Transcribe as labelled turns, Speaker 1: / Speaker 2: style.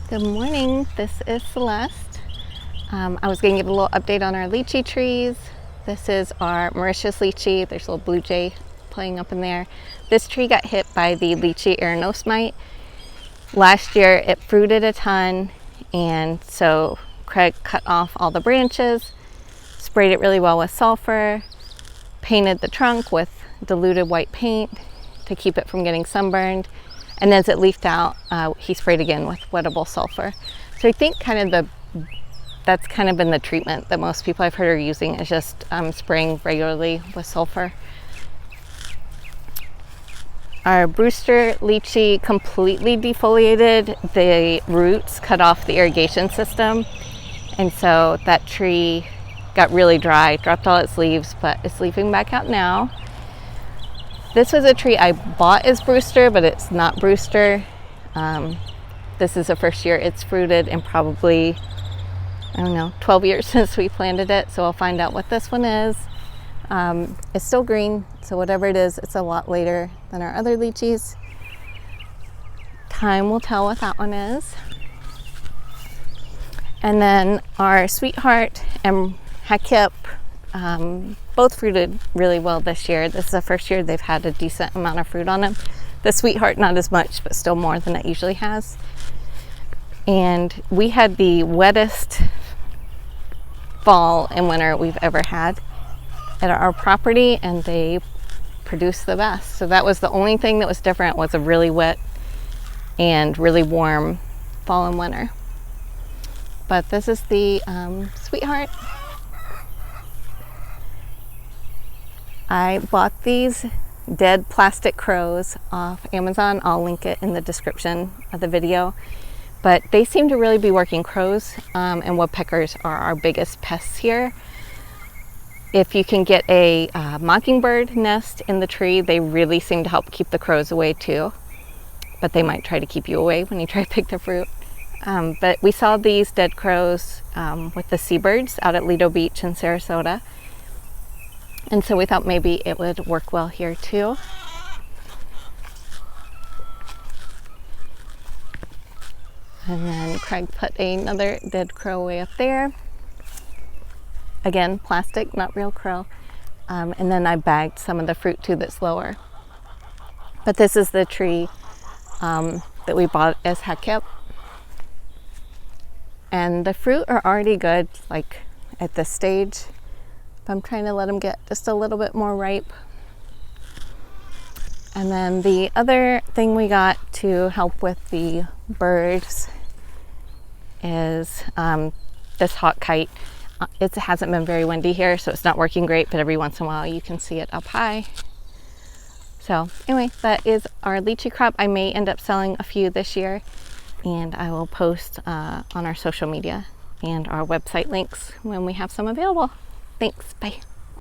Speaker 1: Good morning, this is Celeste. I was going to give a little update on our lychee trees. This is our Mauritius lychee. There's a little blue jay playing up in there. This tree got hit by the lychee arenos mite. Last year it fruited a ton, and so Craig cut off all the branches, sprayed it really well with sulfur, painted the trunk with diluted white paint to keep it from getting sunburned. And as it leafed out, he sprayed again with wettable sulfur. So I think that's kind of been the treatment that most people I've heard are using, is just spraying regularly with sulfur. Our Brewster lychee completely defoliated. The roots cut off the irrigation system, and so that tree got really dry, dropped all its leaves, but it's leafing back out now. This was a tree I bought as Brewster, but it's not Brewster. This is the first year it's fruited in probably, 12 years since we planted it. So I'll find out what this one is. It's still green, so whatever it is, it's a lot later than our other lychees. Time will tell what that one is. And then our Sweetheart and Hakip, both fruited really well this year. This is the first year they've had a decent amount of fruit on them. The Sweetheart not as much, but still more than it usually has. And we had the wettest fall and winter we've ever had at our property, and they produced the best. So that was the only thing that was different, was a really wet and really warm fall and winter. But this is the Sweetheart. I bought these dead plastic crows off Amazon. I'll link it in the description of the video. But they seem to really be working. Crows and woodpeckers are our biggest pests here. If you can get a mockingbird nest in the tree, they really seem to help keep the crows away too. But they might try to keep you away when you try to pick the fruit. But we saw these dead crows with the seabirds out at Lido Beach in Sarasota. And so we thought maybe it would work well here too. And then Craig put another dead crow way up there. Again, plastic, not real crow. And then I bagged some of the fruit too that's lower. But this is the tree that we bought as Hakip. And the fruit are already good, like at this stage. I'm trying to let them get just a little bit more ripe. And then the other thing we got to help with the birds is this hawk kite. It hasn't been very windy here, so it's not working great, but every once in a while you can see it up high. So anyway, that is our lychee crop. I may end up selling a few this year, and I will post on our social media and our website links when we have some available. Thanks, bye.